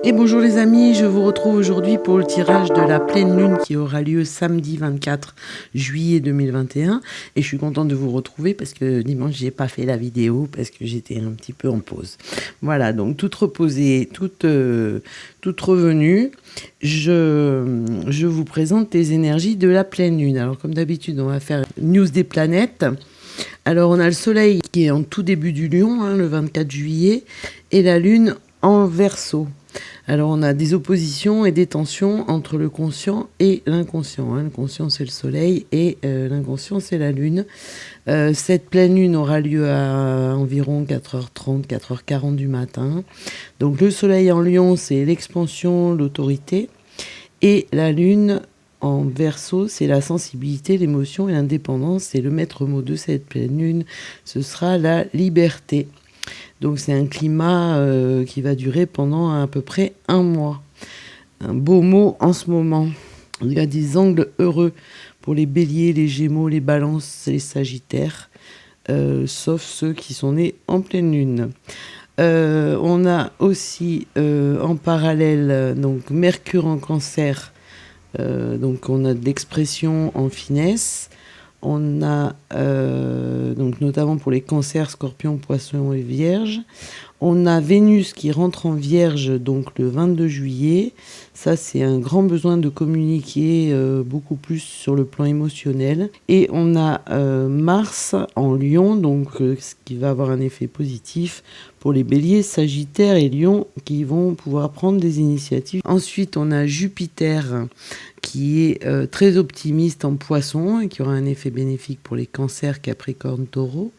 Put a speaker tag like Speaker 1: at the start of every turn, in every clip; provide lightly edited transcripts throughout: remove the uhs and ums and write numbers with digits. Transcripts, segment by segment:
Speaker 1: Et bonjour les amis, je vous retrouve aujourd'hui pour le tirage de la pleine lune qui aura lieu samedi 24 juillet 2021. Et je suis contente de vous retrouver parce que dimanche, j'ai pas fait la vidéo parce que j'étais un petit peu en pause. Voilà, donc toute reposée, toute revenue, je vous présente les énergies de la pleine lune. Alors comme d'habitude, on va faire news des planètes. Alors on a le soleil qui est en tout début du lion, le 24 juillet, et la lune en Verseau. Alors on a des oppositions et des tensions entre le conscient et l'inconscient. Le conscient c'est le soleil et l'inconscient c'est la lune. Cette pleine lune aura lieu à environ 4h30, 4h40 du matin. Donc le soleil en lion c'est l'expansion, l'autorité. Et la lune en Verseau c'est la sensibilité, l'émotion et l'indépendance. Et le maître mot de cette pleine lune, ce sera la liberté. Donc c'est un climat qui va durer pendant à peu près un mois. Un beau mot en ce moment. Il y a des angles heureux pour les béliers, les gémeaux, les balances, les sagittaires, sauf ceux qui sont nés en pleine lune. On a aussi en parallèle donc Mercure en cancer, donc on a de l'expression en finesse. On a donc notamment pour les cancers, scorpions, poissons et vierges. On a Vénus qui rentre en vierge donc le 22 juillet. Ça, c'est un grand besoin de communiquer beaucoup plus sur le plan émotionnel. Et on a Mars en lion, donc ce qui va avoir un effet positif pour les béliers, sagittaires et lions qui vont pouvoir prendre des initiatives. Ensuite, on a Jupiter qui est très optimiste en poisson et qui aura un effet bénéfique pour les cancers, capricorne, taureau.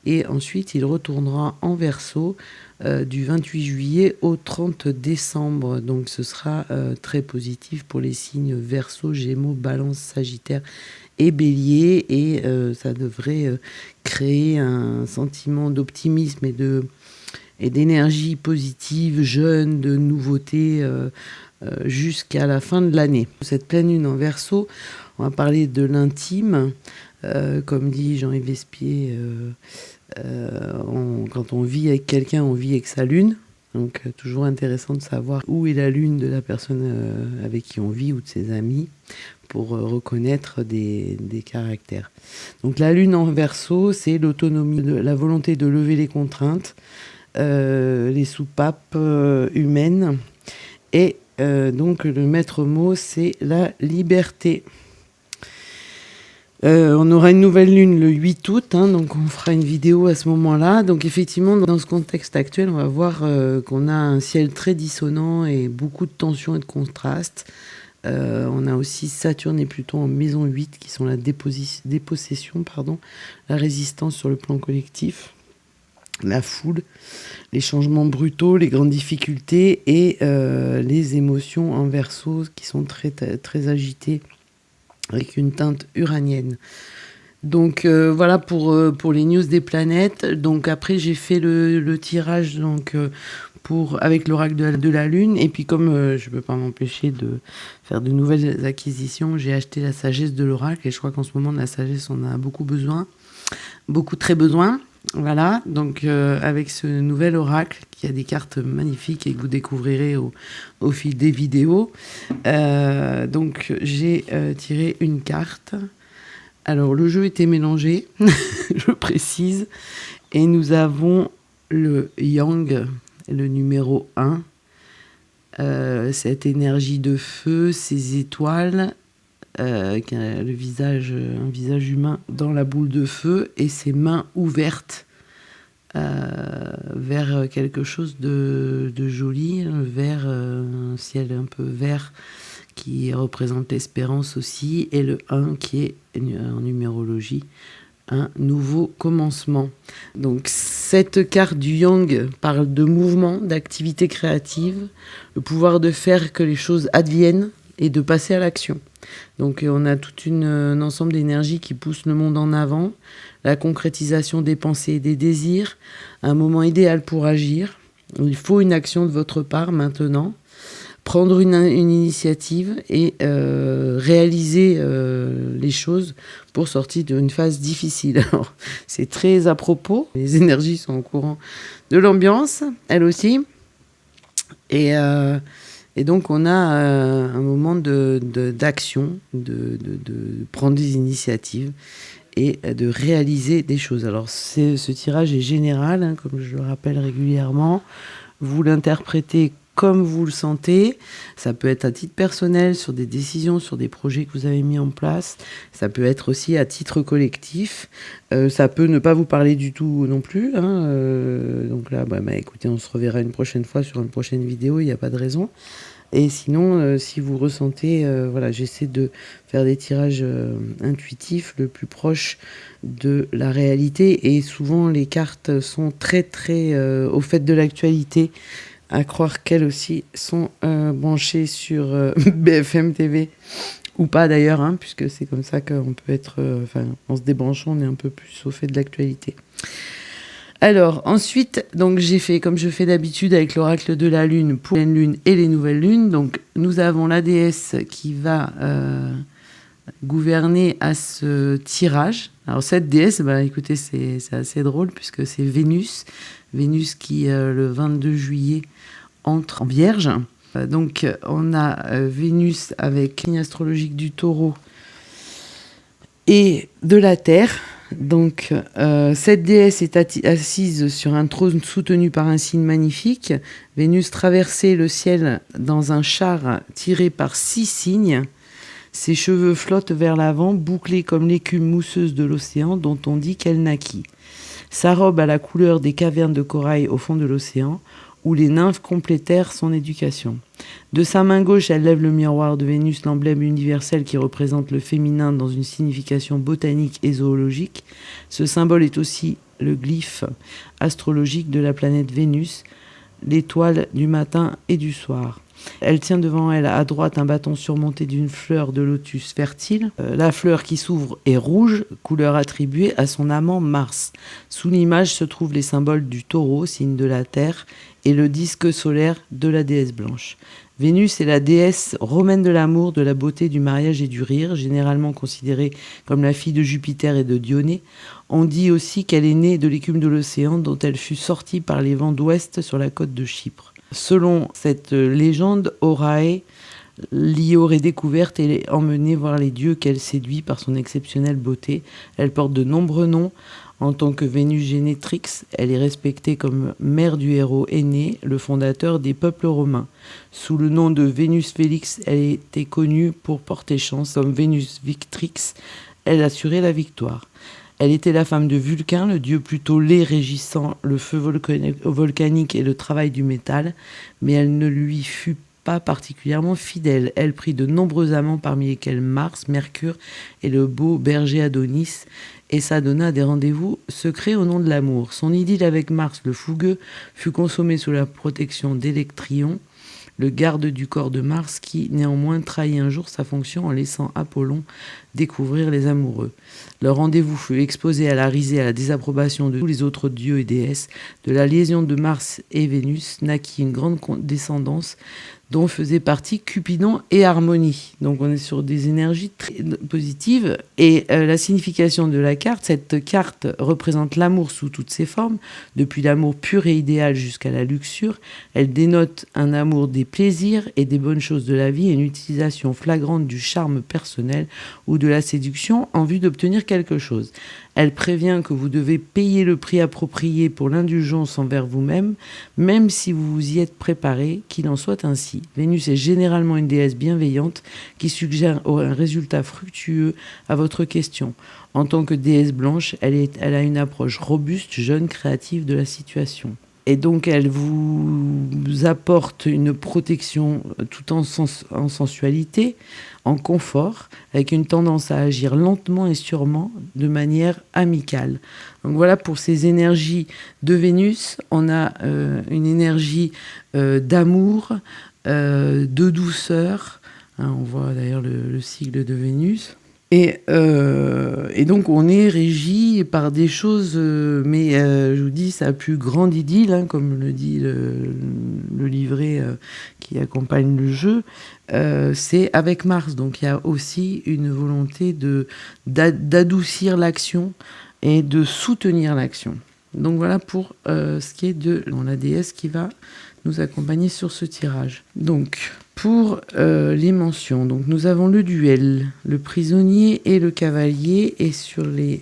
Speaker 1: Et ensuite, il retournera en Verseau du 28 juillet au 30 décembre. Donc ce sera très positif pour les signes Verseau, Gémeaux, Balance, Sagittaire et Bélier. Et ça devrait créer un sentiment d'optimisme et d'énergie positive, jeune, de nouveauté jusqu'à la fin de l'année. Cette pleine lune en Verseau, on va parler de l'intime. Comme dit Jean-Yves Espier, quand on vit avec quelqu'un, on vit avec sa lune. Donc toujours intéressant de savoir où est la lune de la personne avec qui on vit ou de ses amis pour reconnaître des caractères. Donc la lune en Verseau, c'est l'autonomie, la volonté de lever les contraintes, les soupapes humaines. Et donc le maître mot, c'est la liberté. On aura une nouvelle lune le 8 août, donc on fera une vidéo à ce moment-là. Donc effectivement, dans ce contexte actuel, on va voir qu'on a un ciel très dissonant et beaucoup de tensions et de contrastes. On a aussi Saturne et Pluton en maison 8 qui sont la dépossession, la résistance sur le plan collectif, la foule, les changements brutaux, les grandes difficultés et les émotions en Verseau qui sont très, très agitées, avec une teinte uranienne. Donc voilà pour les news des planètes. Donc après j'ai fait le tirage avec l'oracle de la lune. Et puis comme je ne peux pas m'empêcher de faire de nouvelles acquisitions, j'ai acheté la sagesse de l'oracle. Et je crois qu'en ce moment de la sagesse on a beaucoup besoin. Beaucoup très besoin. Voilà, donc avec ce nouvel oracle qui a des cartes magnifiques et que vous découvrirez au fil des vidéos. Donc j'ai tiré une carte. Alors le jeu était mélangé, je précise. Et nous avons le Yang, le numéro 1. Cette énergie de feu, ces étoiles, qui a un visage humain dans la boule de feu et ses mains ouvertes vers quelque chose de joli, vers un ciel un peu vert qui représente l'espérance aussi, et le 1 qui est en numérologie un nouveau commencement. Donc cette carte du Yang parle de mouvement, d'activité créative, le pouvoir de faire que les choses adviennent et de passer à l'action. Donc on a tout un ensemble d'énergies qui poussent le monde en avant, la concrétisation des pensées et des désirs, un moment idéal pour agir. Il faut une action de votre part maintenant, prendre une initiative et réaliser les choses pour sortir d'une phase difficile. Alors, c'est très à propos, les énergies sont au courant de l'ambiance, elles aussi. Et donc, on a un moment d'action, de prendre des initiatives et de réaliser des choses. Alors, ce tirage est général, hein, comme je le rappelle régulièrement. Vous l'interprétez comme vous le sentez. Ça peut être à titre personnel, sur des décisions, sur des projets que vous avez mis en place. Ça peut être aussi à titre collectif. Ça peut ne pas vous parler du tout non plus, hein. Donc là, écoutez, on se reverra une prochaine fois sur une prochaine vidéo, il n'y a pas de raison. Et sinon, si vous ressentez, voilà, j'essaie de faire des tirages intuitifs le plus proche de la réalité. Et souvent, les cartes sont très, très au fait de l'actualité, à croire qu'elles aussi sont branchées sur BFM TV. Ou pas d'ailleurs, hein, puisque c'est comme ça qu'on peut être... en se débranchant, on est un peu plus au fait de l'actualité. Alors, ensuite, donc j'ai fait comme je fais d'habitude avec l'oracle de la Lune pour les lunes et les nouvelles lunes. Donc, nous avons la déesse qui va gouverner à ce tirage. Alors, cette déesse, écoutez, c'est assez drôle puisque c'est Vénus. Vénus qui, le 22 juillet, entre en Vierge. Donc, on a Vénus avec signe astrologique du Taureau et de la Terre. Donc, cette déesse est assise sur un trône soutenu par un signe magnifique. Vénus traversait le ciel dans un char tiré par 6 cygnes. Ses cheveux flottent vers l'avant, bouclés comme l'écume mousseuse de l'océan dont on dit qu'elle naquit. Sa robe a la couleur des cavernes de corail au fond de l'océan, où les nymphes complétèrent son éducation. De sa main gauche, elle lève le miroir de Vénus, l'emblème universel qui représente le féminin dans une signification botanique et zoologique. Ce symbole est aussi le glyphe astrologique de la planète Vénus, l'étoile du matin et du soir. Elle tient devant elle à droite un bâton surmonté d'une fleur de lotus fertile. La fleur qui s'ouvre est rouge, couleur attribuée à son amant Mars. Sous l'image se trouvent les symboles du taureau, signe de la terre, et le disque solaire de la déesse blanche. Vénus est la déesse romaine de l'amour, de la beauté, du mariage et du rire, généralement considérée comme la fille de Jupiter et de Dionée. On dit aussi qu'elle est née de l'écume de l'océan dont elle fut sortie par les vents d'ouest sur la côte de Chypre. Selon cette légende, Horae l'y aurait découverte et emmenée voir les dieux qu'elle séduit par son exceptionnelle beauté. Elle porte de nombreux noms. En tant que Vénus Génétrix, elle est respectée comme mère du héros Énée, le fondateur des peuples romains. Sous le nom de Vénus Félix, elle était connue pour porter chance. Comme Vénus Victrix, elle assurait la victoire. Elle était la femme de Vulcain, le dieu plutôt laid régissant le feu volcanique et le travail du métal, mais elle ne lui fut pas particulièrement fidèle. Elle prit de nombreux amants, parmi lesquels Mars, Mercure et le beau berger Adonis, et s'adonna à des rendez-vous secrets au nom de l'amour. Son idylle avec Mars, le fougueux, fut consommée sous la protection d'Électrion, le garde du corps de Mars, qui néanmoins trahit un jour sa fonction en laissant Apollon découvrir les amoureux. Leur rendez-vous fut exposé à la risée et à la désapprobation de tous les autres dieux et déesses. De la liaison de Mars et Vénus naquit une grande descendance dont faisaient partie Cupidon et Harmonie. Donc on est sur des énergies très positives. Et la signification de la carte, cette carte représente l'amour sous toutes ses formes, depuis l'amour pur et idéal jusqu'à la luxure. Elle dénote un amour des plaisirs et des bonnes choses de la vie et une utilisation flagrante du charme personnel ou de la séduction en vue d'obtenir quelque chose. Elle prévient que vous devez payer le prix approprié pour l'indulgence envers vous-même, même si vous vous y êtes préparé, qu'il en soit ainsi. Vénus est généralement une déesse bienveillante qui suggère un résultat fructueux à votre question. En tant que déesse blanche, elle a une approche robuste, jeune, créative de la situation. Et donc, elle vous apporte une protection tout en sensualité, en confort, avec une tendance à agir lentement et sûrement, de manière amicale. Donc voilà, pour ces énergies de Vénus, on a une énergie d'amour, de douceur. Hein, on voit d'ailleurs le sigle de Vénus. Et donc on est régi par des choses, mais je vous dis, ça a plus grande idylle, hein, comme le dit le livret qui accompagne le jeu, c'est avec Mars. Donc il y a aussi une volonté d'adoucir l'action et de soutenir l'action. Donc voilà pour ce qui est de la déesse qui va nous accompagner sur ce tirage. Donc, pour les mentions, donc nous avons le duel, le prisonnier et le cavalier, et sur les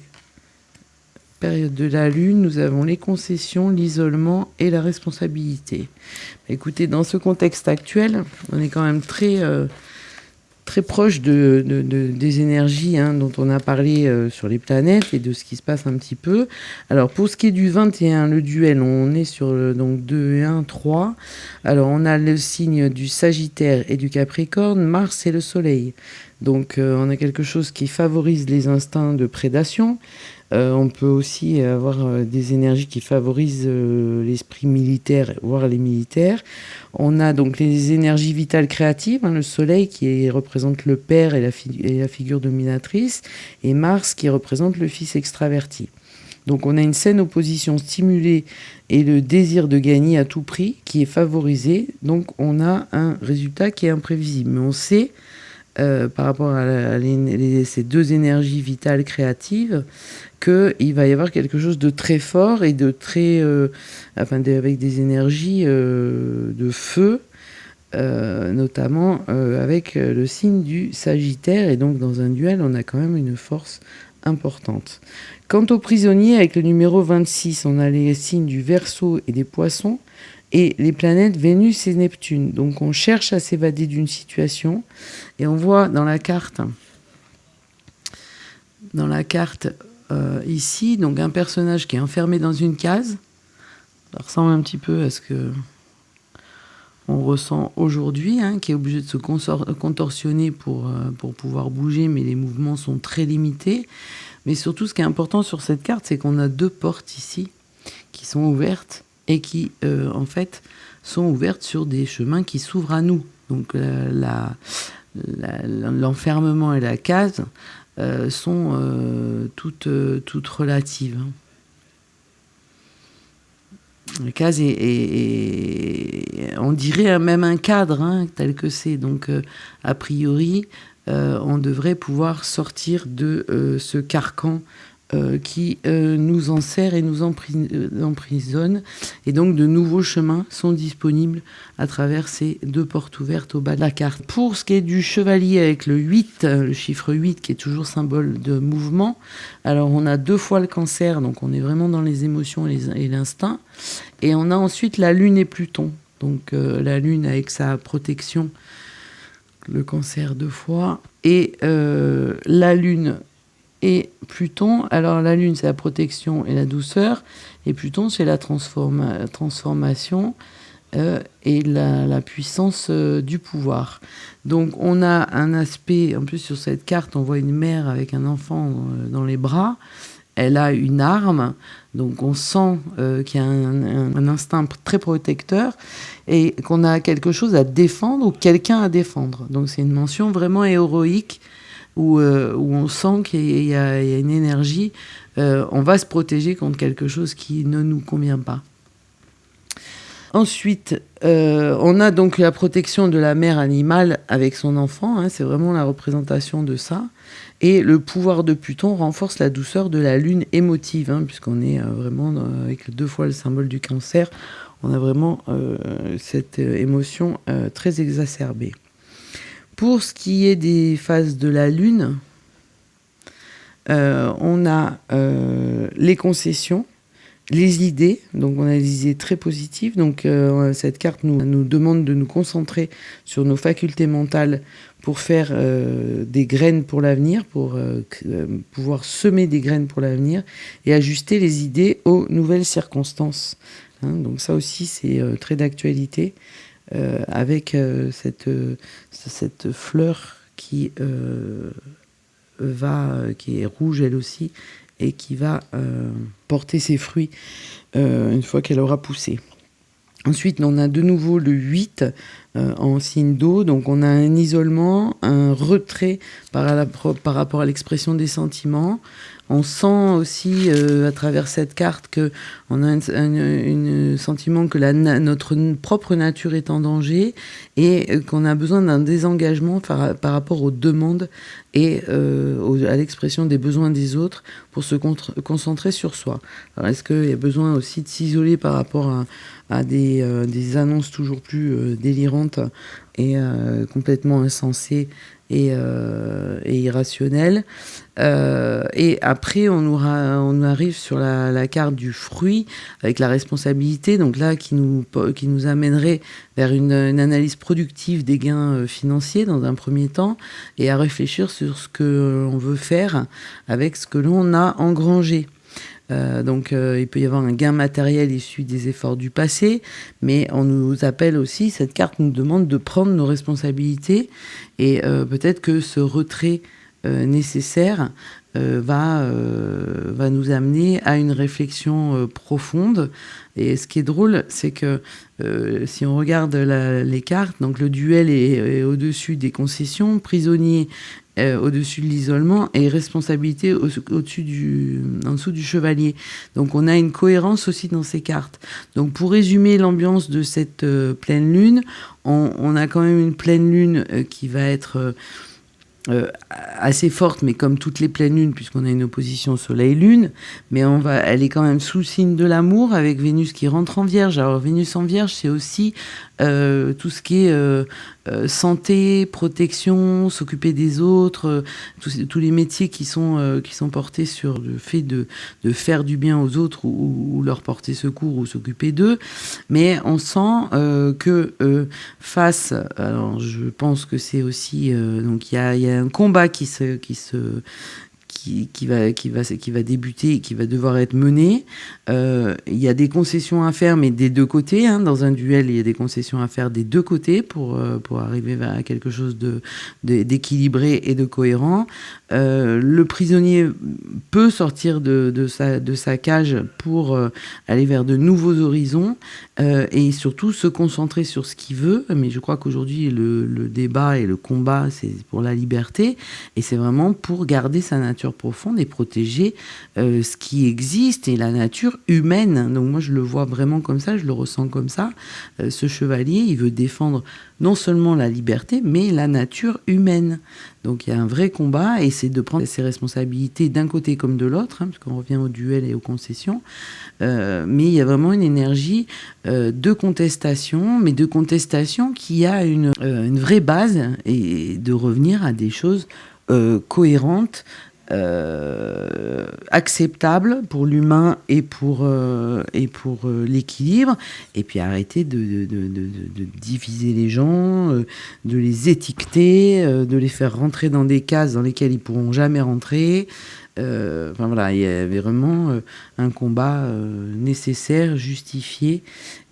Speaker 1: périodes de la lune, nous avons les concessions, l'isolement et la responsabilité. Écoutez, dans ce contexte actuel, on est quand même très proche des énergies dont on a parlé sur les planètes et de ce qui se passe un petit peu. Alors, pour ce qui est du 21, le duel, on est sur donc 2, 1, 3. Alors, on a le signe du Sagittaire et du Capricorne, Mars et le Soleil. Donc, on a quelque chose qui favorise les instincts de prédation. On peut aussi avoir des énergies qui favorisent l'esprit militaire, voire les militaires. On a donc les énergies vitales créatives, le Soleil qui représente le père et la figure dominatrice, et Mars qui représente le fils extraverti. Donc on a une saine opposition stimulée et le désir de gagner à tout prix qui est favorisé. Donc on a un résultat qui est imprévisible. Mais on sait, par rapport à ces deux énergies vitales créatives, qu'il va y avoir quelque chose de très fort et de très... avec des énergies de feu, notamment avec le signe du Sagittaire. Et donc, dans un duel, on a quand même une force importante. Quant aux prisonniers, avec le numéro 26, on a les signes du Verseau et des Poissons, et les planètes Vénus et Neptune. Donc, on cherche à s'évader d'une situation, et on voit dans la carte... ici, donc un personnage qui est enfermé dans une case. Ça ressemble un petit peu à ce que on ressent aujourd'hui, qui est obligé de se contorsionner pour pouvoir bouger, mais les mouvements sont très limités. Mais surtout, ce qui est important sur cette carte, c'est qu'on a 2 portes ici qui sont ouvertes et qui, en fait, sont ouvertes sur des chemins qui s'ouvrent à nous. Donc, l'enfermement et la case sont toutes relatives. La case est on dirait même un cadre tel que c'est. Donc, a priori, on devrait pouvoir sortir de ce carcan qui nous enserre et nous emprisonne. Et donc, de nouveaux chemins sont disponibles à travers ces 2 portes ouvertes au bas de la carte. Pour ce qui est du chevalier avec le 8, le chiffre 8 qui est toujours symbole de mouvement, alors on a 2 fois le cancer, donc on est vraiment dans les émotions et l'instinct. Et on a ensuite la lune et Pluton. Donc la lune avec sa protection, le cancer 2 fois, et la lune et Pluton. Alors la lune, c'est la protection et la douceur, et Pluton, c'est la transformation et la puissance du pouvoir. Donc on a un aspect, en plus sur cette carte, on voit une mère avec un enfant dans les bras. Elle a une arme, donc on sent qu'il y a un instinct très protecteur et qu'on a quelque chose à défendre ou quelqu'un à défendre. Donc c'est une mention vraiment héroïque où on sent qu'il y a une énergie. On va se protéger contre quelque chose qui ne nous convient pas. Ensuite, on a donc la protection de la mère animale avec son enfant. C'est vraiment la représentation de ça. Et le pouvoir de Pluton renforce la douceur de la lune émotive, puisqu'on est vraiment avec 2 fois le symbole du cancer. On a vraiment cette émotion très exacerbée. Pour ce qui est des phases de la lune, on a les concessions, les idées. Donc on a des idées très positives. Donc cette carte nous demande de nous concentrer sur nos facultés mentales pour faire des graines pour l'avenir, pour pouvoir semer des graines pour l'avenir et ajuster les idées aux nouvelles circonstances. Donc ça aussi, c'est très d'actualité avec cette fleur qui est rouge elle aussi et qui va porter ses fruits une fois qu'elle aura poussé. Ensuite, on a de nouveau le 8, en signe d'eau. Donc on a un isolement, un retrait par rapport à l'expression des sentiments. On sent aussi à travers cette carte qu'on a un sentiment que notre propre nature est en danger et qu'on a besoin d'un désengagement par rapport aux demandes et à l'expression des besoins des autres pour se concentrer sur soi. Alors est-ce qu'il y a besoin aussi de s'isoler par rapport à des annonces toujours plus délirantes et complètement insensées et irrationnelles. Et après, on arrive sur la carte du fruit avec la responsabilité, donc là qui nous amènerait vers une analyse productive des gains financiers dans un premier temps et à réfléchir sur ce que l'on veut faire avec ce que l'on a engrangé. Donc il peut y avoir un gain matériel issu des efforts du passé, mais on nous appelle aussi, cette carte nous demande de prendre nos responsabilités et peut-être que ce retrait nécessaire va nous amener à une réflexion profonde. Et ce qui est drôle, c'est que si on regarde les cartes, donc le duel est au-dessus des concessions, prisonnier au-dessus de l'isolement et responsabilité en dessous du chevalier. Donc on a une cohérence aussi dans ces cartes. Donc pour résumer l'ambiance de cette pleine lune, on a quand même une pleine lune qui va être assez forte, mais comme toutes les pleines lunes, puisqu'on a une opposition Soleil-Lune, mais elle est quand même sous le signe de l'amour, avec Vénus qui rentre en Vierge. Alors Vénus en Vierge, c'est aussi tout ce qui est santé, protection, s'occuper des autres, tous les métiers qui sont portés sur le fait de faire du bien aux autres ou leur porter secours ou s'occuper d'eux. Mais on sent que face, alors je pense que c'est aussi donc il y a un combat qui va débuter et qui va devoir être mené. Il y a des concessions à faire, mais des deux côtés. Dans un duel, il y a des concessions à faire des deux côtés pour arriver à quelque chose d'équilibré et de cohérent. Le prisonnier peut sortir de sa cage pour aller vers de nouveaux horizons et surtout se concentrer sur ce qu'il veut. Mais je crois qu'aujourd'hui, le débat et le combat, c'est pour la liberté et c'est vraiment pour garder sa nature profonde et protéger ce qui existe et la nature humaine. Donc moi, je le vois vraiment comme ça, je le ressens comme ça. Ce chevalier, il veut défendre non seulement la liberté, mais la nature humaine. Donc il y a un vrai combat et c'est de prendre ses responsabilités d'un côté comme de l'autre, parce qu'on revient au duel et aux concessions. Mais il y a vraiment une énergie de contestation, mais de contestation qui a une vraie base et de revenir à des choses cohérentes, acceptable pour l'humain et pour l'équilibre, et puis arrêter de diviser les gens, de les étiqueter, de les faire rentrer dans des cases dans lesquelles ils pourront jamais rentrer. Enfin voilà, il y avait vraiment un combat nécessaire, justifié,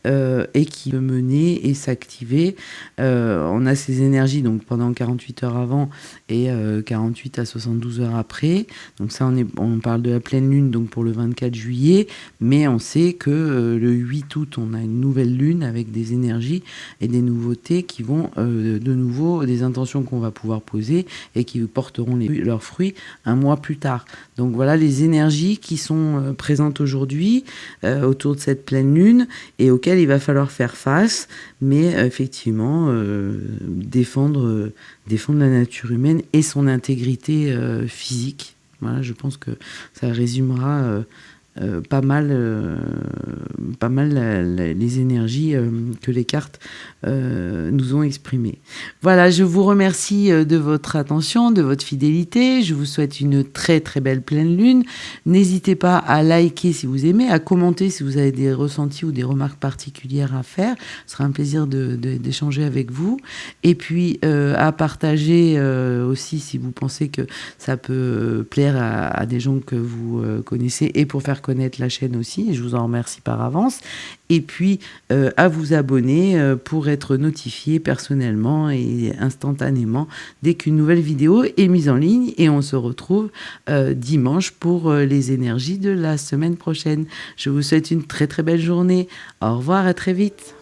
Speaker 1: et qui peut mener et s'activer. On a ces énergies donc pendant 48 heures avant et 48 à 72 heures après. Donc ça, on parle de la pleine lune donc pour le 24 juillet, mais on sait que le 8 août, on a une nouvelle lune avec des énergies et des nouveautés qui vont de nouveau, des intentions qu'on va pouvoir poser et qui porteront leurs fruits un mois plus tard. Donc voilà les énergies qui sont présentes aujourd'hui autour de cette pleine lune et auxquelles il va falloir faire face, mais effectivement défendre la nature humaine et son intégrité physique. Voilà, je pense que ça résumera pas mal les énergies que les cartes nous ont exprimées. Voilà, je vous remercie de votre attention, de votre fidélité. Je vous souhaite une très très belle pleine lune. N'hésitez pas à liker si vous aimez, à commenter si vous avez des ressentis ou des remarques particulières à faire. Ce sera un plaisir d'échanger avec vous. Et puis à partager aussi si vous pensez que ça peut plaire à des gens que vous connaissez et pour faire connaître la chaîne aussi, et je vous en remercie par avance, et puis à vous abonner pour être notifié personnellement et instantanément dès qu'une nouvelle vidéo est mise en ligne, et on se retrouve dimanche pour les énergies de la semaine prochaine. Je vous souhaite une très très belle journée, au revoir, à très vite.